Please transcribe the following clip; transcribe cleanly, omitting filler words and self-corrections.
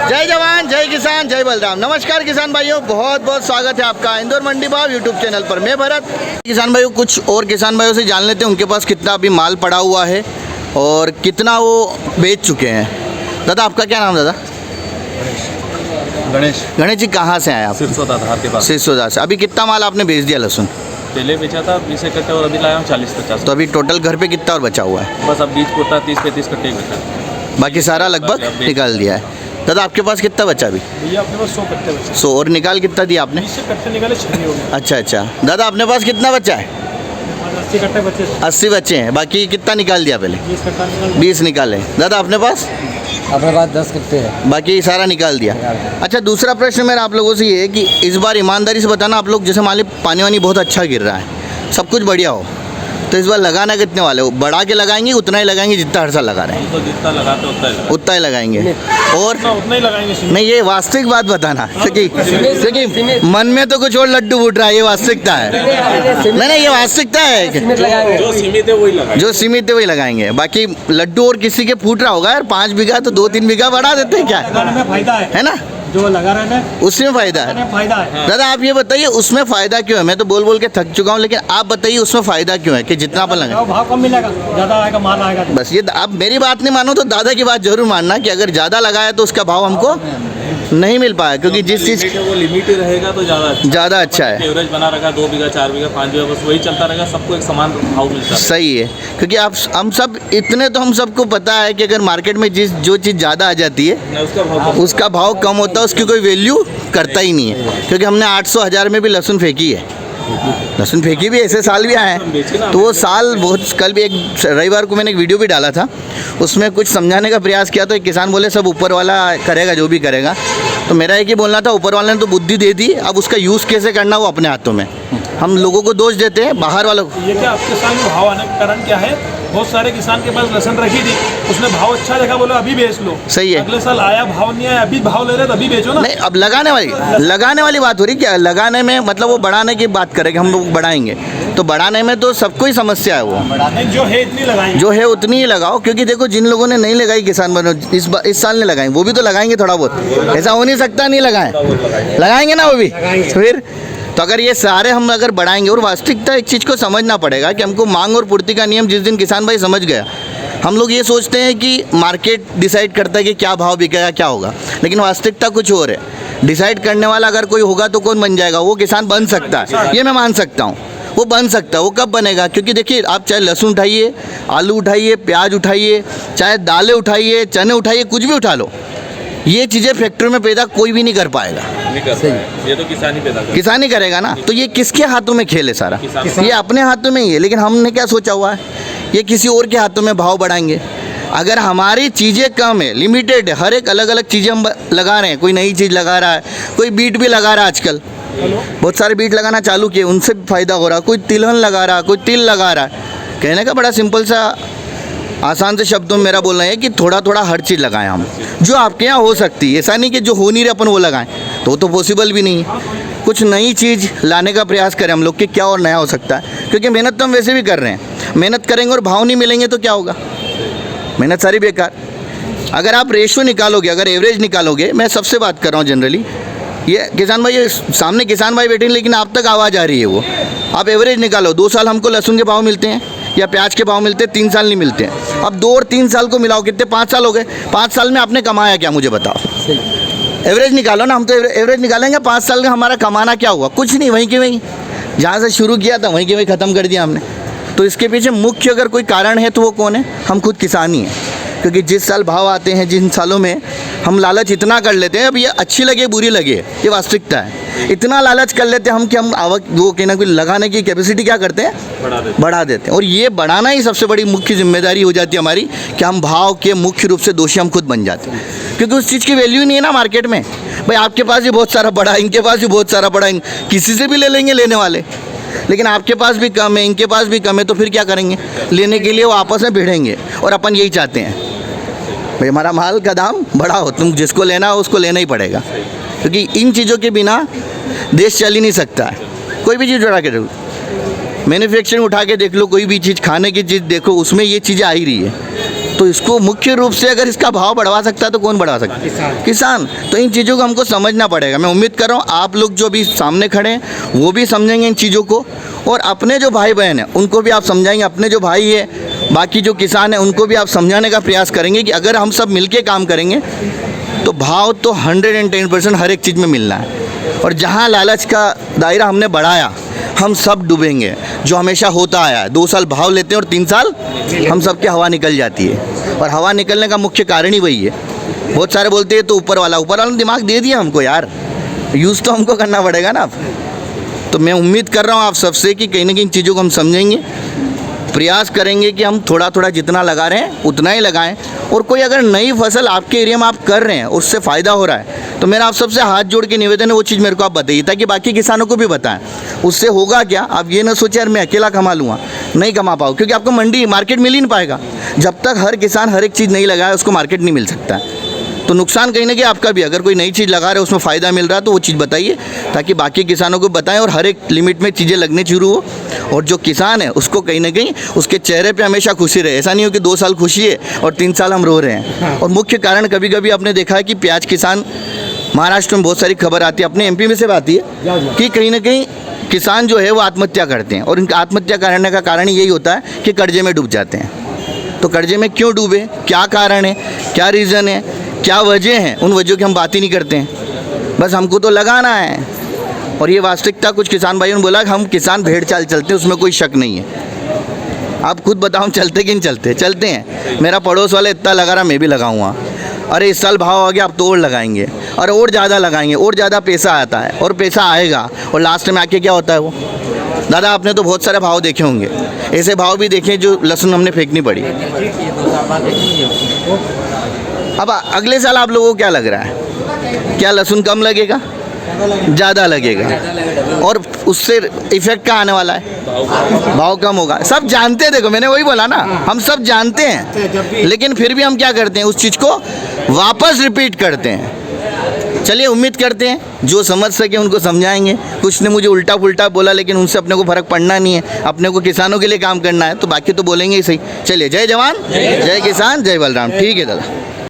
जय जवान जय किसान जय बलराम। नमस्कार किसान भाइयों, बहुत बहुत स्वागत है आपका इंदौर मंडी भाव यूट्यूब चैनल पर। मैं भरत। किसान भाइयों, कुछ और किसान भाइयों से जान लेते हैं उनके पास कितना अभी माल पड़ा हुआ है और कितना वो बेच चुके हैं। दादा आपका क्या नाम दादा? गणेश जी, कहाँ से आए आप? सिरसोदा धार के पास। सिरसोदा से। अभी कितना माल आपने बेच दिया लहसुन? पहले बेचा था 20 कट्टे और अभी लाया हूँ 40-50। तो अभी टोटल घर पे कितना और बचा हुआ है? बस अब बीज पोता 30-35 कट्टे बचा, बाकी सारा लगभग निकाल दिया है। दादा आपके पास कितना बचा अभी? भैया अपने पास 100 कट्टे बचे। 100 और निकाल कितना दिया आपने? 20 कट्टे निकाले 6 हो गए। अच्छा। दादा अपने पास कितना बचा है? 80 कट्टे बचे। 80 बचे हैं। बाकी कितना निकाल दिया पहले? 20 कट्टा निकाल। 20 निकाले। दादा अपने पास? अपने पास 10 कट्टे हैं। बाकी सारा निकाल दिया। अच्छा, दूसरा प्रश्न मेरा आप लोगों से ये है कि इस बार ईमानदारी से बताना, आप लोग जैसे मान ली पानी वानी बहुत अच्छा गिर रहा है, सब कुछ बढ़िया हो, तो इस बार लगाना कितने वाले हो? बढ़ा के लगाएंगे उतना ही लगाएंगे जितना हर साल लगा रहे हैं? तो जितना लगाते उतना ही लगाएंगे। और उतना ही लगाएंगे। नहीं, ये वास्तविक बात बताना, क्योंकि मन में तो कुछ और लड्डू फूट रहा है, ये वास्तविकता है। नहीं, ये वास्तविकता है। जो सीमित है वही लगाएंगे। जो सीमित है वही लगाएंगे। बाकी लड्डू और किसी के फूट रहा होगा यार, 5 बीघा तो 2-3 बीघा बढ़ा देते हैं, क्या है ना? जो लगा रहे हैं उसमें फायदा है। दादा आप ये बताइए उसमें फायदा क्यों है? मैं तो बोल के थक चुका हूँ, लेकिन आप बताइए उसमें फायदा क्यों है कि जितना अपन लगाए भाव कम मिलेगा, ज़्यादा आएगा, माल आएगा। बस ये। आप मेरी बात नहीं मानो तो दादा की बात जरूर मानना कि अगर ज़्यादा लगाया तो उसका भाव हमको नहीं मिल पाया, क्योंकि जिस चीज़ वो लिमिट ही रहेगा तो ज़्यादा अच्छा है। एवरेज बना रखा 2 बीघा 4 बीघा 5 बीघा, बस वही चलता रहेगा, सबको एक समान भाव मिलता है। सही है, क्योंकि आप हम सब इतने तो हम सबको पता है कि अगर मार्केट में जो चीज़ ज़्यादा आ जाती है उसका भाव कम होता है, उसकी कोई वैल्यू करता ही नहीं है। क्योंकि हमने 800-1000 में भी लहसुन फेंकी है, लहसुन फेंकी भी, ऐसे साल भी आए हैं। तो वो साल बहुत, कल भी एक रविवार को मैंने एक वीडियो भी डाला था, उसमें कुछ समझाने का प्रयास किया। तो एक किसान बोले सब ऊपर वाला करेगा जो भी करेगा। तो मेरा एक ही बोलना था, ऊपर वाले ने तो बुद्धि दे दी, अब उसका यूज़ कैसे करना वो अपने हाथों में। हम लोगों को दोष देते हैं, बाहर वालों को। ये क्या आपके साल में भाव आने का कारण क्या है? बहुत सारे किसान के पास लहसुन रखी थी, उसने भाव अच्छा देखा, बोला अभी बेच लो। सही है। अगले साल आया, भाव नहीं आया, अभी भाव ले रहे तो अभी बेचो ना। नहीं, अब लगाने वाली बात हो रही क्या? लगाने में मतलब वो बढ़ाने की बात करेंगे, हम लोग बढ़ाएंगे तो बढ़ाने में तो सबको ही समस्या है। वो नहीं, जो है इतनी लगाएंगे, जो है उतनी ही लगाओ, क्योंकि देखो जिन लोगों ने नहीं लगाई किसान बनो इस साल ने लगाई, वो भी तो लगाएंगे थोड़ा बहुत। ऐसा हो नहीं सकता नहीं लगाएंगे ना वो भी। फिर तो अगर ये सारे हम अगर बढ़ाएंगे, और वास्तविकता एक चीज़ को समझना पड़ेगा कि हमको मांग और पूर्ति का नियम जिस दिन किसान भाई समझ गया, हम लोग ये सोचते हैं कि मार्केट डिसाइड करता है कि क्या भाव बिकेगा क्या होगा, लेकिन वास्तविकता कुछ और है। डिसाइड करने वाला अगर कोई होगा तो कौन बन जाएगा? वो किसान बन सकता है, ये मैं मान सकता हूँ, वो बन सकता है। वो कब बनेगा? क्योंकि देखिए, आप चाहे लहसुन उठाइए, आलू उठाइए, प्याज उठाइए, चाहे दालें उठाइए, चने उठाइए, कुछ भी उठा लो, ये चीज़ें फैक्ट्री में पैदा कोई भी नहीं कर पाएगा। ये तो किसान ही पैदा किसान ही करेगा ना। तो ये किसके हाथों में खेल है सारा? ये अपने हाथों में ही है। लेकिन हमने क्या सोचा हुआ है, ये किसी और के हाथों में भाव बढ़ाएंगे। अगर हमारी चीज़ें कम है, लिमिटेड है, हर एक अलग अलग चीज़ें हम लगा रहे हैं, कोई नई चीज़ लगा रहा है, कोई बीट भी लगा रहा है। आजकल बहुत सारे बीट लगाना चालू किए, उनसे भी फायदा हो रहा है। कोई तिलहन लगा रहा है, कोई तिल लगा रहा है। कहने का बड़ा सिंपल सा आसान से शब्दों में मेरा बोलना है कि थोड़ा थोड़ा हर चीज़ लगाएं हम, जो आपके यहाँ हो सकती है। ऐसा नहीं कि जो हो नहीं रहे अपन वो लगाएं, तो पॉसिबल भी नहीं है। कुछ नई चीज़ लाने का प्रयास करें हम लोग कि क्या और नया हो सकता है, क्योंकि मेहनत तो हम वैसे भी कर रहे हैं। मेहनत करेंगे और भाव नहीं मिलेंगे तो क्या होगा? मेहनत सारी बेकार। अगर आप रेशो निकालोगे, अगर एवरेज निकालोगे, मैं सबसे बात कर रहा हूँ जनरली, ये किसान भाई, ये सामने किसान भाई बैठे हैं लेकिन आप तक आवाज़ आ रही है, वो आप एवरेज निकालो। 2 साल हमको लहसुन के भाव मिलते हैं या प्याज के भाव मिलते हैं, 3 साल नहीं मिलते हैं। अब 2 और 3 साल को मिलाओ, कितने? 5 साल हो गए। 5 साल में आपने कमाया क्या, मुझे बताओ? एवरेज निकालो ना, हम तो एवरेज निकालेंगे। 5 साल का हमारा कमाना क्या हुआ? कुछ नहीं, वहीं के वहीं, जहाँ से शुरू किया था वहीं के वहीं ख़त्म कर दिया हमने। तो इसके पीछे मुख्य अगर कोई कारण है तो वो कौन है? हम खुद किसान ही हैं। क्योंकि जिस साल भाव आते हैं, जिन सालों में हम लालच इतना कर लेते हैं, अब ये अच्छी लगे बुरी लगे, ये वास्तविकता है, इतना लालच कर लेते हैं हम कि हम आवक वो कहना कोई लगाने की कैपेसिटी क्या करते हैं? बढ़ा देते हैं। और ये बढ़ाना ही सबसे बड़ी मुख्य जिम्मेदारी हो जाती है हमारी, कि हम भाव के मुख्य रूप से दोषी हम खुद बन जाते हैं। क्योंकि उस चीज़ की वैल्यू नहीं है ना मार्केट में। भाई आपके पास भी बहुत सारा बड़ा, इनके पास भी बहुत सारा बड़ा, किसी से भी ले लेंगे लेने वाले, लेकिन आपके पास भी कम है, इनके पास भी कम है, तो फिर क्या करेंगे? लेने के लिए वो आपस में भिड़ेंगे। और अपन यही चाहते हैं भाई हमारा माल का दाम बड़ा हो, तुम जिसको लेना हो उसको लेना ही पड़ेगा। क्योंकि इन चीज़ों के बिना देश चल ही नहीं सकता है। कोई भी चीज़ उठा के देखो, मैन्युफैक्चरिंग उठा के देख लो, कोई भी चीज़, खाने की चीज़ देखो, उसमें ये चीज़ें आ ही रही है। तो इसको मुख्य रूप से अगर इसका भाव बढ़वा सकता है तो कौन बढ़वा सकता है? किसान। तो इन चीज़ों को हमको समझना पड़ेगा। मैं उम्मीद कर रहा हूँ आप लोग जो भी सामने खड़े हैं वो भी समझेंगे इन चीज़ों को, और अपने जो भाई बहन हैं उनको भी आप समझाएंगे, अपने जो भाई है बाकी जो किसान हैं उनको भी आप समझाने का प्रयास करेंगे कि अगर हम सब मिलके काम करेंगे तो भाव तो 110% हर एक चीज़ में मिलना है। और जहाँ लालच का दायरा हमने बढ़ाया हम सब डूबेंगे, जो हमेशा होता आया है। 2 साल भाव लेते हैं और 3 साल हम सब की हवा निकल जाती है, और हवा निकलने का मुख्य कारण ही वही है। बहुत सारे बोलते हैं तो ऊपर वाला ने दिमाग दे दिया हमको यार, यूज़ तो हमको करना पड़ेगा ना। तो मैं उम्मीद कर रहा हूँ आप सबसे कि कहीं ना कहीं चीज़ों को हम समझेंगे, प्रयास करेंगे कि हम थोड़ा थोड़ा जितना लगा रहे हैं उतना ही लगाएं। और कोई अगर नई फसल आपके एरिया में आप कर रहे हैं उससे फ़ायदा हो रहा है तो मेरा आप सबसे हाथ जोड़ के निवेदन है वो चीज़ मेरे को आप बताइए, ताकि बाकी किसानों को भी बताएं। उससे होगा क्या, आप ये ना सोचें यार मैं अकेला कमा लूँगा, नहीं कमा पाओ, क्योंकि आपको मंडी मार्केट मिल ही नहीं पाएगा। जब तक हर किसान हर एक चीज़ नहीं लगाए उसको मार्केट नहीं मिल सकता है। तो नुकसान कहीं ना कहीं आपका भी। अगर कोई नई चीज़ लगा रहे हो उसमें फ़ायदा मिल रहा है तो वो चीज़ बताइए, ताकि बाकी किसानों को बताएं और हर एक लिमिट में चीज़ें लगने शुरू हो। और जो किसान है उसको कहीं ना कहीं उसके चेहरे पे हमेशा खुशी रहे। ऐसा नहीं हो कि 2 साल खुशी है और 3 साल हम रो रहे हैं। और मुख्य कारण कभी कभी आपने देखा है कि प्याज किसान, महाराष्ट्र में बहुत सारी खबर आती है, अपने MP में से आती है कि कहीं ना कहीं किसान जो है वो आत्महत्या करते हैं। और इनका आत्महत्या करने का कारण यही होता है कि कर्जे में डूब जाते हैं। तो कर्जे में क्यों डूबे, क्या कारण है, क्या रीज़न है, क्या वजह है, उन वजहों की हम बात ही नहीं करते हैं। बस हमको तो लगाना है। और ये वास्तविकता कुछ किसान भाइयों ने बोला कि हम किसान भेड़ चाल चलते हैं, उसमें कोई शक नहीं है। आप खुद बताओ हम चलते कि नहीं चलते? चलते हैं। मेरा पड़ोस वाला इतना लगा रहा मैं भी लगाऊंगा, अरे इस साल भाव आ गया अब तो और लगाएंगे, और ज़्यादा लगाएंगे, और ज़्यादा पैसा आता है और पैसा आएगा। और लास्ट में आके क्या होता है वो, दादा आपने तो बहुत सारे भाव देखे होंगे, ऐसे भाव भी देखे जो लहसुन हमने फेंकनी पड़ी। अब अगले साल आप लोगों को क्या लग रहा है, क्या लहसुन कम लगेगा, ज़्यादा लगेगा? और उससे इफेक्ट क्या आने वाला है, भाव कम होगा। सब जानते हैं, देखो मैंने वही बोला ना, हम सब जानते हैं, लेकिन फिर भी हम क्या करते हैं, उस चीज़ को वापस रिपीट करते हैं। चलिए उम्मीद करते हैं जो समझ सके उनको समझाएंगे। कुछ ने मुझे उल्टा पुल्टा बोला, लेकिन उनसे अपने को फ़र्क पड़ना नहीं है, अपने को किसानों के लिए काम करना है, तो बाकी तो बोलेंगे ही सही। चलिए, जय जवान जय किसान जय बलराम। ठीक है दादा।